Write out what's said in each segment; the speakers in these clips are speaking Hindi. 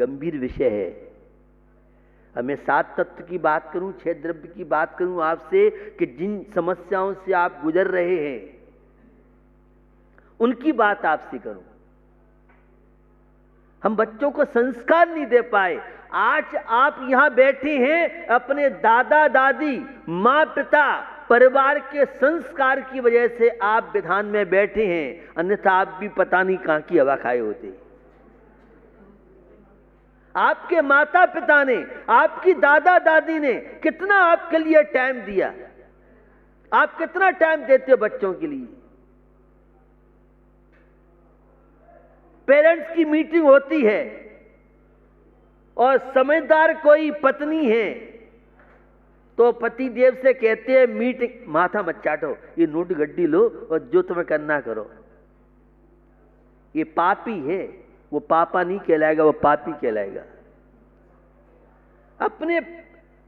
गंभीर विषय है। अब मैं 7 तत्व की बात करूं, 6 द्रव्य की बात करूं आपसे कि जिन समस्याओं से आप गुजर रहे हैं उनकी बात आपसे करूं। हम बच्चों को संस्कार नहीं दे पाए। आज आप यहां बैठे हैं अपने दादा दादी, मां पिता, परिवार के संस्कार की वजह से आप विधान में बैठे हैं, अन्यथा आप भी पता नहीं कहां की हवा खाए होते। आपके माता पिता ने, आपकी दादा दादी ने कितना आपके लिए टाइम दिया। आप कितना टाइम देते हो बच्चों के लिए? पेरेंट्स की मीटिंग होती है और समझदार कोई पत्नी है तो पति देव से कहते हैं मीटिंग, माथा मत चाटो, ये नोट गड्डी लो और जो तुम्हें करना करो। ये पापी है, वो पापा नहीं कहलाएगा, वो पापी कहलाएगा। अपने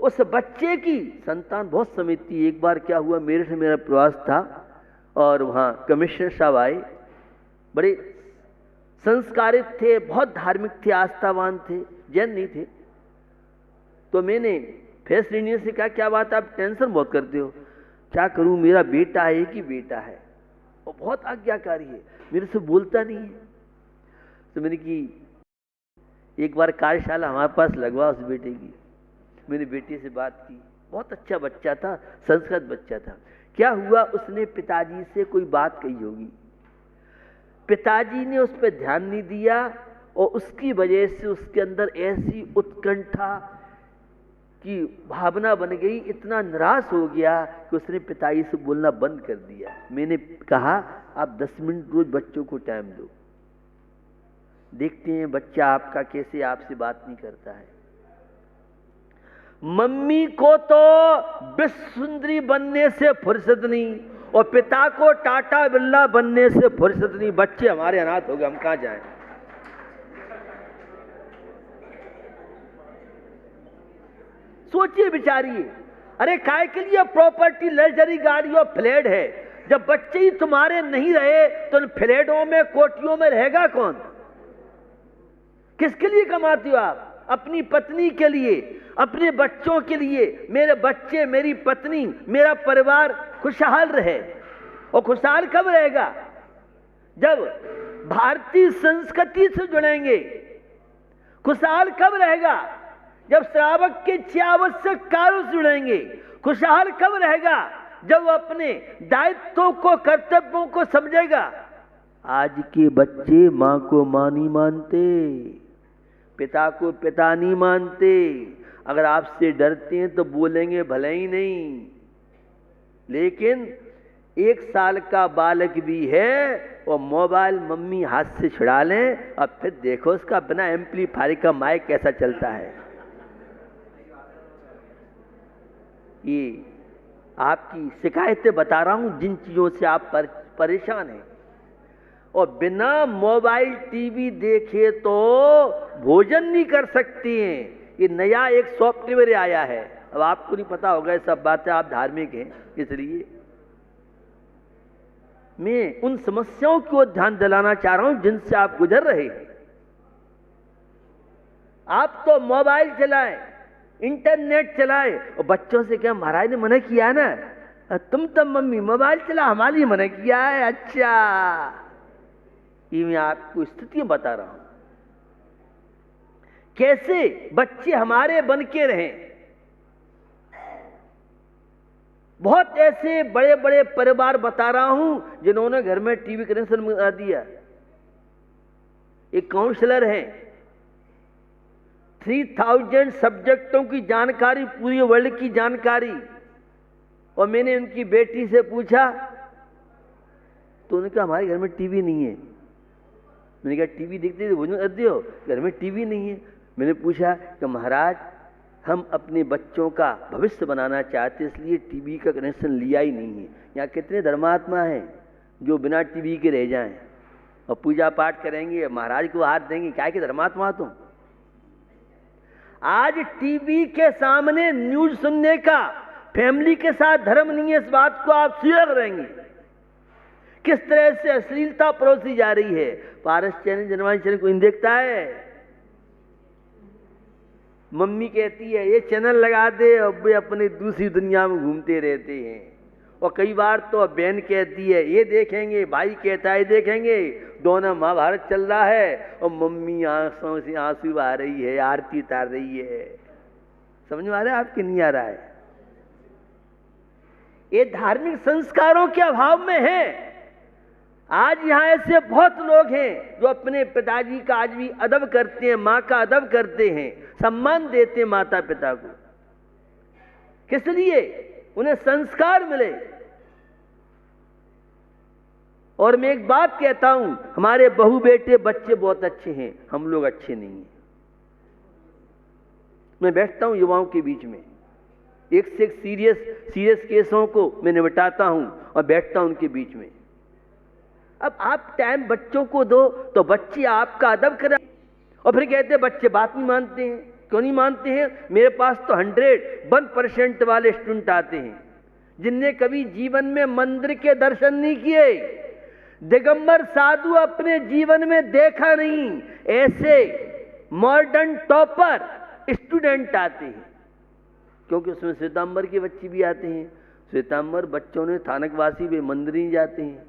उस बच्चे की संतान बहुत समझती है। एक बार क्या हुआ, मेरठ में मेरा प्रवास था और वहां कमिश्नर साहब आए, बड़े संस्कारित थे, बहुत धार्मिक थे, आस्थावान थे, जैन नहीं थे। तो मैंने फेस रीनियर से कहा, क्या बात आप टेंशन बहुत करते हो? क्या करूं, मेरा बेटा है, एक ही बेटा है और बहुत आज्ञाकारी है, मेरे से बोलता नहीं है। तो मैंने की एक बार कार्यशाला हमारे पास लगवा उस बेटे की। मैंने बेटे से बात की, बहुत अच्छा बच्चा था, संस्कृत बच्चा था। क्या हुआ, उसने पिताजी से कोई बात कही होगी, पिताजी ने उस पर ध्यान नहीं दिया और उसकी वजह से उसके अंदर ऐसी उत्कंठा की भावना बन गई, इतना निराश हो गया कि उसने पिताजी से बोलना बंद कर दिया। मैंने कहा आप 10 मिनट रोज बच्चों को टाइम दो, देखते हैं बच्चा आपका कैसे आपसे बात नहीं करता है। मम्मी को तो विश्व सुंदरी बनने से फुर्सत नहीं और पिता को टाटा बिरला बनने से फुर्सत नहीं। बच्चे हमारे अनाथ हो गए, हम कहां जाएं? सोचिए, विचारिए। अरे काय के लिए प्रॉपर्टी, लग्जरी गाड़ी और फ्लैट है? जब बच्चे ही तुम्हारे नहीं रहे तो इन फ्लैटों में, कोठियों में रहेगा कौन? किसके लिए कमाती हो आप? अपनी पत्नी के लिए, अपने बच्चों के लिए। मेरे बच्चे, मेरी पत्नी, मेरा परिवार खुशहाल रहे। और खुशहाल कब रहेगा? जब भारतीय संस्कृति से जुड़ेंगे। खुशहाल कब रहेगा? जब श्रावक के 6 आवश्यक कार्यों से जुड़ेंगे। खुशहाल कब रहेगा? जब वो अपने दायित्वों को, कर्तव्यों को समझेगा। आज के बच्चे मां को मां नहीं मानते, पिता को पिता नहीं मानते। अगर आपसे डरते हैं तो बोलेंगे भले ही नहीं, लेकिन 1 साल का बालक भी है और मोबाइल मम्मी हाथ से छुड़ा लें और फिर देखो उसका बिना एम्पलीफायर का माइक कैसा चलता है। ये आपकी शिकायतें बता रहा हूं, जिन चीजों से आप परेशान हैं। और बिना मोबाइल टीवी देखे तो भोजन नहीं कर सकती हैं। ये नया एक सॉफ्टवेयर आया है, अब आपको नहीं पता होगा ये सब बातें, आप धार्मिक हैं इसलिए। मैं उन समस्याओं को ध्यान दिलाना चाह रहा हूं जिनसे आप गुजर रहे हैं। आप तो मोबाइल चलाएं, इंटरनेट चलाएं और बच्चों से क्या महाराज ने मना किया ना, तुम तो मम्मी मोबाइल चला, हमारे लिए मना किया है। अच्छा, ये मैं आपको स्थिति बता रहा हूं, कैसे बच्चे हमारे बन के रहें। बहुत ऐसे बड़े बड़े परिवार बता रहा हूं जिन्होंने घर में टीवी कनेक्शन बना दिया। एक काउंसलर हैं, 3000 सब्जेक्टों की जानकारी, पूरी वर्ल्ड की जानकारी। और मैंने उनकी बेटी से पूछा तो उन्होंने कहा हमारे घर में टीवी नहीं है। मैंने कहा टीवी देखते थे, भोजन करते हो, घर में टीवी नहीं है। मैंने पूछा कि महाराज हम अपने बच्चों का भविष्य बनाना चाहते इसलिए टीवी का कनेक्शन लिया ही नहीं है। यहाँ कितने धर्मात्मा हैं जो बिना टीवी के रह जाएं और पूजा पाठ करेंगे, महाराज को हाथ देंगे, क्या कि धर्मात्मा तुम। आज टीवी के सामने न्यूज सुनने का फैमिली के साथ धर्म नहीं है, इस बात को आप स्वीकार करेंगे। किस तरह से अश्लीलता परोसी जा रही है। पारस चैनल, जनवाणी चैनल कोई देखता है? मम्मी कहती है ये चैनल लगा दे, अब वे अपनी दूसरी दुनिया में घूमते रहते हैं। और कई बार तो बहन कहती है ये देखेंगे, भाई कहता है देखेंगे, दोनों महाभारत चल रहा है और मम्मी आंखों से आंसू आ रही है, आरती उतार रही है। समझ में आ रहा है आपके? नहीं आ रहा है? ये धार्मिक संस्कारों के अभाव में है। आज यहाँ ऐसे बहुत लोग हैं जो अपने पिताजी का आज भी अदब करते हैं, माँ का अदब करते हैं, सम्मान देते हैं माता पिता को। किस लिए? उन्हें संस्कार मिले। और मैं एक बात कहता हूं, हमारे बहू बेटे बच्चे बहुत अच्छे हैं, हम लोग अच्छे नहीं हैं। मैं बैठता हूं युवाओं के बीच में, एक से एक सीरियस केसों को मैं निपटाता हूं और बैठता हूं उनके बीच में। अब आप टाइम बच्चों को दो तो बच्चे आपका अदब करें, और फिर कहते हैं बच्चे बात नहीं मानते हैं। क्यों नहीं मानते हैं? मेरे पास तो 101% वाले स्टूडेंट आते हैं जिनने कभी जीवन में मंदिर के दर्शन नहीं किए, दिगंबर साधु अपने जीवन में देखा नहीं, ऐसे मॉडर्न टॉपर स्टूडेंट आते हैं। क्योंकि उसमें श्वेतांबर के बच्चे भी आते हैं। श्वेतांबर बच्चों ने थानकवासी वे मंदिर नहीं जाते हैं,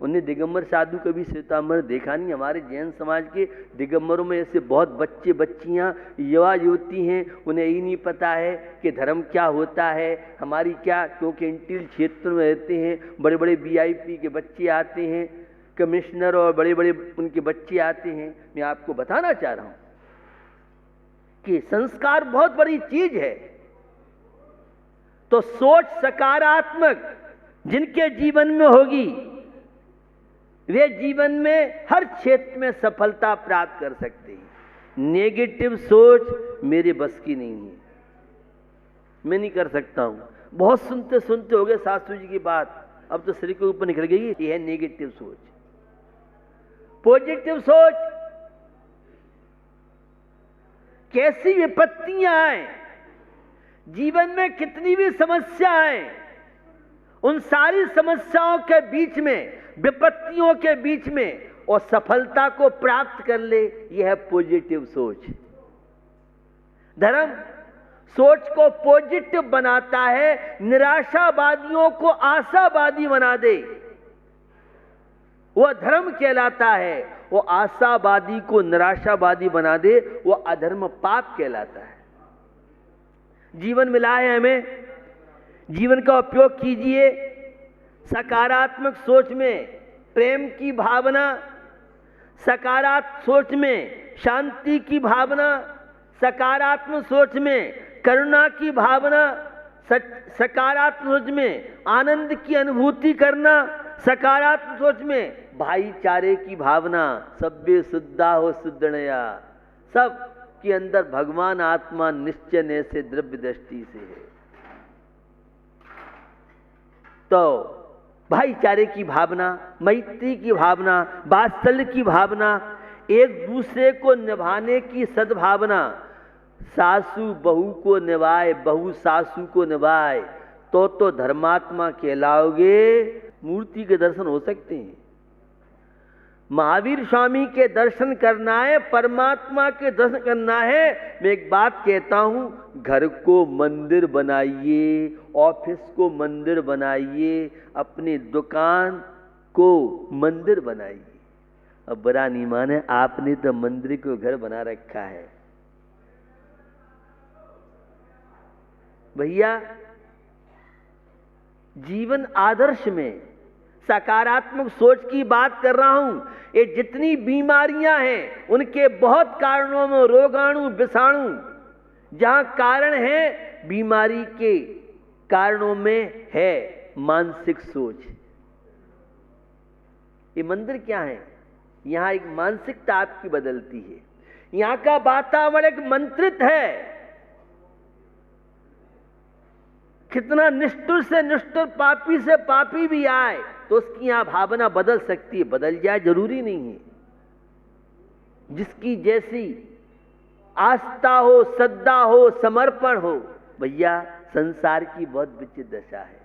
उन्हें दिगंबर साधु कभी श्वेतांबर देखा नहीं। हमारे जैन समाज के दिगंबरों में ऐसे बहुत बच्चे बच्चियां, युवा युवती हैं, उन्हें ही नहीं पता है कि धर्म क्या होता है, हमारी क्या, क्योंकि इंटीरियर क्षेत्र में रहते हैं। बड़े बड़े VIP के बच्चे आते हैं, कमिश्नर और बड़े बड़े उनके बच्चे आते हैं। मैं आपको बताना चाह रहा हूं कि संस्कार बहुत बड़ी चीज है। तो सोच सकारात्मक जिनके जीवन में होगी वे जीवन में हर क्षेत्र में सफलता प्राप्त कर सकते हैं। नेगेटिव सोच मेरे बस की नहीं है, मैं नहीं कर सकता हूं। बहुत सुनते सुनते हो गए सासू जी की बात, अब तो शरीर के ऊपर निकल गई। ये है नेगेटिव सोच। पॉजिटिव सोच, कैसी विपत्तियां आए जीवन में, कितनी भी समस्या आए, उन सारी समस्याओं के बीच में, विपत्तियों के बीच में और सफलता को प्राप्त कर ले, यह है पॉजिटिव सोच। धर्म सोच को पॉजिटिव बनाता है, निराशावादियों को आशावादी बना दे, वह धर्म कहलाता है। वो आशावादी को निराशावादी बना दे, वह अधर्म पाप कहलाता है। जीवन मिला है हमें, जीवन का उपयोग कीजिए। सकारात्मक सोच में प्रेम की भावना, सकारात्मक सोच में शांति की भावना, सकारात्मक सोच में करुणा की भावना, सकारात्मक सोच में आनंद की अनुभूति करना, सकारात्मक सोच में भाईचारे की भावना। सभ्य शुद्धा हो सुदृढ़या, सब के अंदर भगवान आत्मा निश्चय से द्रव्य दृष्टि से है। तो भाईचारे की भावना, मैत्री की भावना, वात्सल्य की भावना, एक दूसरे को निभाने की सद्भावना। सासू बहू को निभाए, बहू सासू को निभाए तो धर्मात्मा कहलाओगे। मूर्ति के दर्शन हो सकते हैं, महावीर स्वामी के दर्शन करना है, परमात्मा के दर्शन करना है। मैं एक बात कहता हूं, घर को मंदिर बनाइए, ऑफिस को मंदिर बनाइए, अपनी दुकान को मंदिर बनाइए। अब बुरा नहीं माने, आपने तो मंदिर को घर बना रखा है। भैया, जीवन आदर्श में सकारात्मक सोच की बात कर रहा हूं। ये जितनी बीमारियां हैं उनके बहुत कारणों में रोगाणु, विषाणु जहां कारण है, बीमारी के कारणों में है मानसिक सोच। ये मंदिर क्या है? यहां एक मानसिकता आपकी बदलती है। यहां का वातावरण एक मंत्रित है। कितना निष्ठुर से निष्ठुर, पापी से पापी भी आए तो उसकी यहां भावना बदल सकती है। बदल जाए जरूरी नहीं है, जिसकी जैसी आस्था हो, श्रद्धा हो, समर्पण हो। भैया, संसार की बहुत विचित्र दशा है।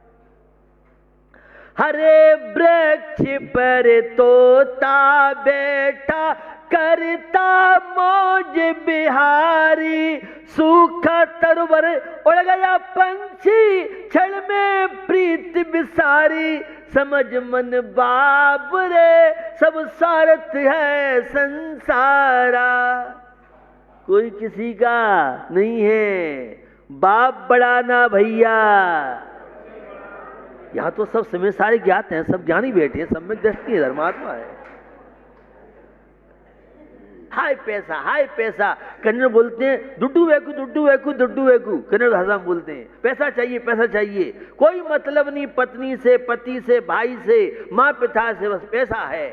हरे वृक्ष पर तोता बैठा, करता मौज बिहारी, सूखा तरुवर उड़ गया पंछी, क्षण में प्रीत बिसारी, समझ मन बाबरे सब सारथ है संसारा। कोई किसी का नहीं है, बाप बड़ा ना भैया। यहाँ तो सब समय सारे ज्ञात हैं, सब ज्ञानी बैठे हैं, सम्यक दृष्टि है, धर्मात्मा है। हाय पैसा, हाय पैसा। कन्नड़ बोलते हैं दुड्डू वेकू, दुड्डू वेकू, दुड्डू वेकू, कन्नड़ भाषा में बोलते हैं। पैसा चाहिए, पैसा चाहिए, कोई मतलब नहीं पत्नी से, पति से, भाई से, माँ पिता से, बस पैसा है।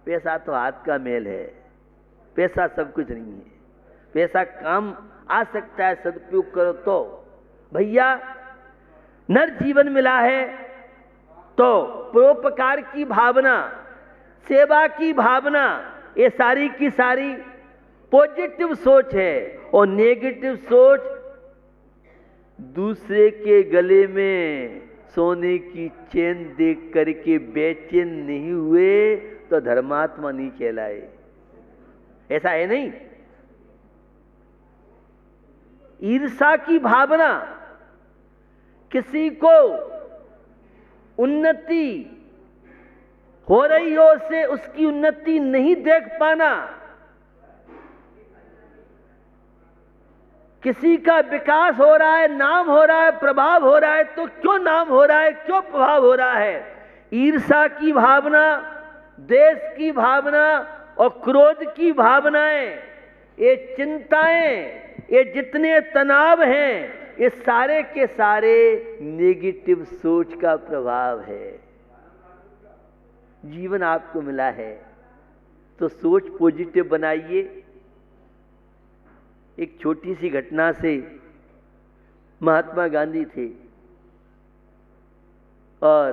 पैसा तो हाथ का मेल है, पैसा सब कुछ नहीं है। पैसा काम आ सकता है, सदुपयोग करो तो। भैया नर जीवन मिला है तो परोपकार की भावना, सेवा की भावना, ये सारी की सारी पॉजिटिव सोच है। और नेगेटिव सोच, दूसरे के गले में सोने की चेन देख करके बेचैन नहीं हुए तो धर्मात्मा नहीं कहलाए। ऐसा है नहीं। ईर्षा की भावना, किसी को उन्नति हो रही हो से उसकी उन्नति नहीं देख पाना, किसी का विकास हो रहा है, नाम हो रहा है, प्रभाव हो रहा है, तो क्यों नाम हो रहा है, क्यों प्रभाव हो रहा है। ईर्षा की भावना, द्वेष की भावना और क्रोध की भावनाएं, ये चिंताएं, ये जितने तनाव हैं, ये सारे के सारे नेगेटिव सोच का प्रभाव है। जीवन आपको मिला है तो सोच पॉजिटिव बनाइए। एक छोटी सी घटना से, महात्मा गांधी थे और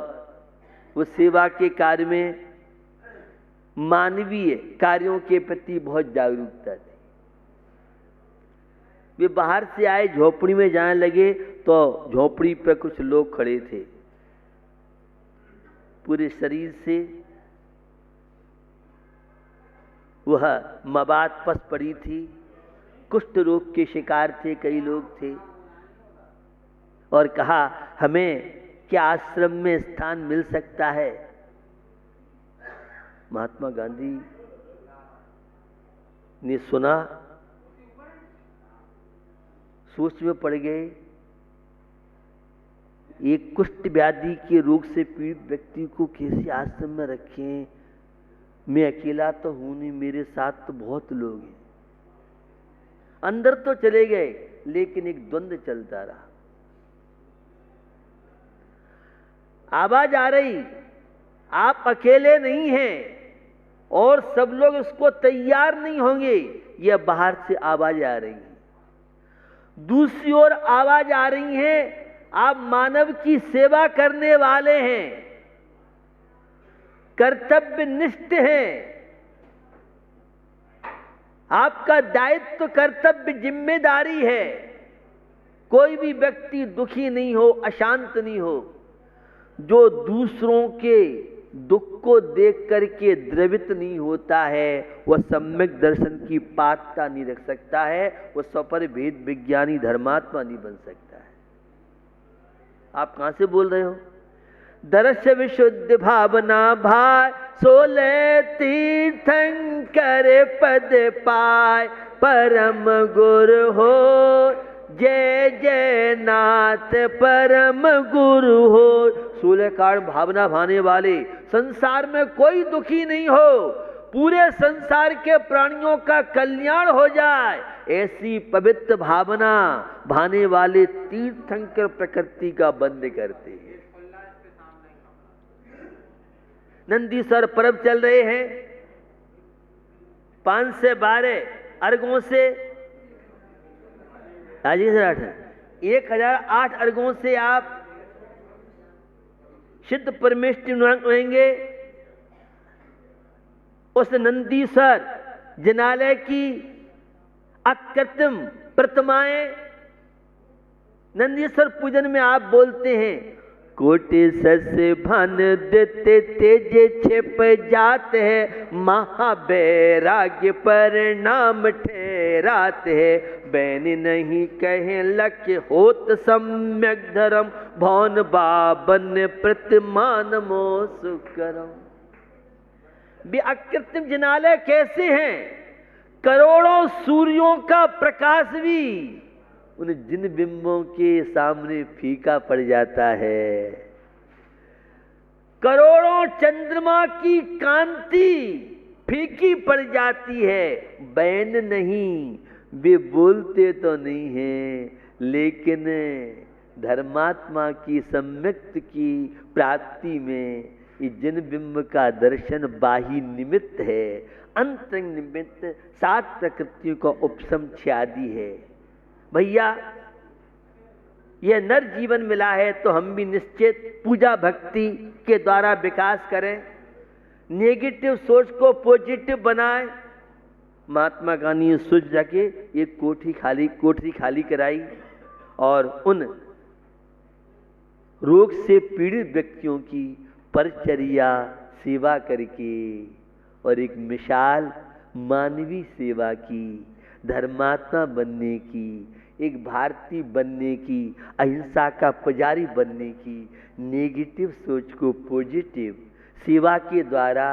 वो सेवा के कार्य में, मानवीय कार्यों के प्रति बहुत जागरूकता थी। वे बाहर से आए, झोपड़ी में जाने लगे तो झोपड़ी पर कुछ लोग खड़े थे, पूरे शरीर से वह मवाद पस पड़ी थी, कुष्ठ रोग के शिकार थे, कई लोग थे। और कहा हमें क्या आश्रम में स्थान मिल सकता है। महात्मा गांधी ने सुना, सोच में पड़ गए। एक कुष्ठ व्याधि के रोग से पीड़ित व्यक्ति को कैसे आश्रम में रखें, मैं अकेला तो हूं नहीं, मेरे साथ तो बहुत लोग हैं। अंदर तो चले गए लेकिन एक द्वंद्व चलता रहा। आवाज आ रही, आप अकेले नहीं हैं और सब लोग इसको तैयार नहीं होंगे। यह बाहर से आवाज आ रही है। दूसरी ओर आवाज आ रही है, आप मानव की सेवा करने वाले हैं, कर्तव्यनिष्ठ हैं, आपका दायित्व, कर्तव्य, जिम्मेदारी है। कोई भी व्यक्ति दुखी नहीं हो, अशांत नहीं हो। जो दूसरों के दुख को देख करके द्रवित नहीं होता है, वह सम्यक दर्शन की पात्रता नहीं रख सकता है, वह स्वपर भेद विज्ञानी धर्मात्मा नहीं बन सकता है। आप कहां से बोल रहे हो? दर्श विशुद्ध भावना भाई, सोले तीर्थंकर पद पाय, परम गुरु हो जय जय नाथ, परम गुरु हो। 16 कारण भावना भाने वाले, संसार में कोई दुखी नहीं हो, पूरे संसार के प्राणियों का कल्याण हो जाए, ऐसी पवित्र भावना भाने वाले तीर्थंकर प्रकृति का बंद करते हैं। नंदीश्वर पर्व चल रहे हैं, 5 से 12 अर्घों से 1008 अर्घों से आप सिद्ध परमेष्टि रहेंगे। उस नंदीश्वर जिनालय की अकृत्रिम प्रतिमाएं, नंदीश्वर पूजन में आप बोलते हैं कोटि सस भान देते तेजे छिप जाते हैं, महावैराग्य परिणाम ठहराते हैं। बैनी नहीं कहे लक्ष्य होत सम्यक धर्म, भौन बाबन प्रतिमान मोह सुकरम। भी अकृत्रिम जिनालय कैसे हैं? करोड़ों सूर्यों का प्रकाश भी उन जिन बिंबों के सामने फीका पड़ जाता है। करोड़ों चंद्रमा की कांति फीकी पड़ जाती है। बैन नहीं, वे बोलते तो नहीं हैं, लेकिन धर्मात्मा की सम्यक्त की प्राप्ति में ये जिन बिंब का दर्शन बाही निमित्त है, अंतरंग निमित्त, सात प्रकृतियों का उपशम छादी है। भैया यह नर जीवन मिला है तो हम भी निश्चित पूजा भक्ति के द्वारा विकास करें, नेगेटिव सोच को पॉजिटिव बनाएं। महात्मा गांधी ने सोच जाके एक कोठरी खाली कराई और उन रोग से पीड़ित व्यक्तियों की परिचर्या सेवा करके और एक मिसाल मानवीय सेवा की, धर्मात्मा बनने की, एक भारतीय बनने की, अहिंसा का पुजारी बनने की, नेगेटिव सोच को पॉजिटिव सेवा के द्वारा,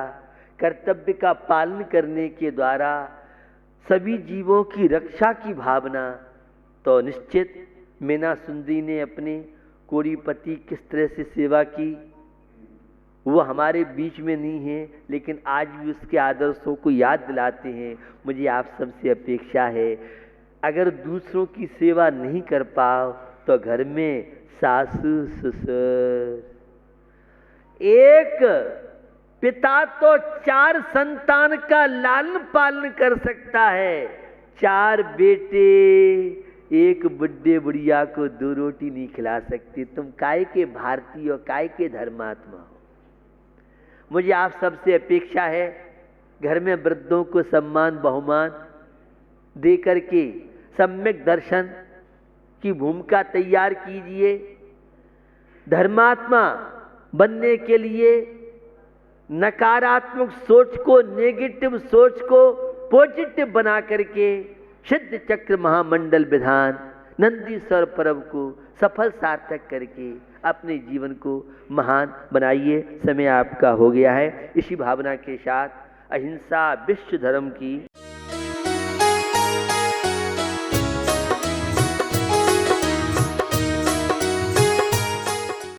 कर्तव्य का पालन करने के द्वारा, सभी जीवों की रक्षा की भावना। तो निश्चित मीना सुंदरी ने अपने कोड़ीपति किस तरह से सेवा की, वो हमारे बीच में नहीं है, लेकिन आज भी उसके आदर्शों को याद दिलाते हैं। मुझे आप सबसे अपेक्षा है, अगर दूसरों की सेवा नहीं कर पाओ तो घर में सासू ससुर, एक पिता तो 4 संतान का लालन पालन कर सकता है, 4 बेटे एक बुढ़े बुढ़िया को 2 रोटी नहीं खिला सकती। तुम काय के भारतीय और काय के धर्मात्मा हो। मुझे आप सबसे अपेक्षा है, घर में वृद्धों को सम्मान बहुमान दे करके सम्यक दर्शन की भूमिका तैयार कीजिए। धर्मात्मा बनने के लिए नकारात्मक सोच को, नेगेटिव सोच को पॉजिटिव बना करके सिद्ध चक्र महामंडल विधान नंदीश्वर पर्व को सफल सार्थक करके अपने जीवन को महान बनाइए। समय आपका हो गया है। इसी भावना के साथ अहिंसा विश्व धर्म की